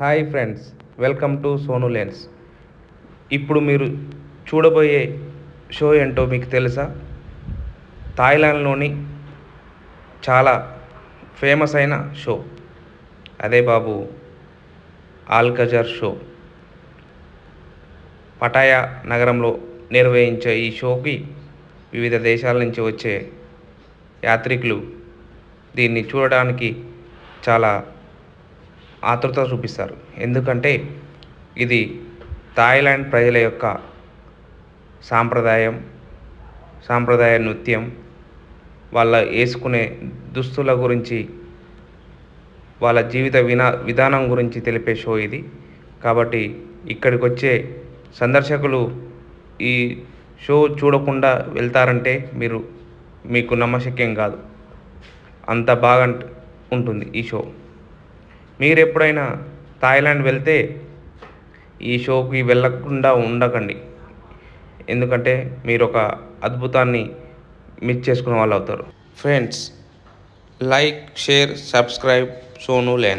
Hi friends, welcome to Sonu lens. ఇప్పుడు మీరు చూడబోయే షో ఏంటో మీకు తెలుసా? థాయిలాండ్లోని చాలా ఫేమస్ అయిన షో. అదే బాబు ఆల్కజర్ షో. పటాయా నగరంలో నిర్వహించే ఈ షోకి వివిధ దేశాల నుంచి వచ్చే యాత్రికులు దీన్ని చూడడానికి చాలా ఆతృత చూపిస్తారు. ఎందుకంటే ఇది థాయిలాండ్ ప్రజల యొక్క సాంప్రదాయ నృత్యం, వాళ్ళ వేసుకునే దుస్తుల గురించి, వాళ్ళ జీవిత విధానం గురించి తెలిపే షో ఇది. కాబట్టి ఇక్కడికి వచ్చే సందర్శకులు ఈ షో చూడకుండా వెళ్తారంటే మీకు నమ్మశక్యం కాదు. అంత బాగా ఉంటుంది ఈ షో. మీరు ఎప్పుడైనా థాయిలాండ్ వెళ్తే ఈ షోకి వెళ్ళకుండా ఉండకండి. ఎందుకంటే మీరు ఒక అద్భుతాన్ని మిస్ చేసుకునే వాళ్ళు అవుతారు. Friends, like, share, subscribe Sonu lens.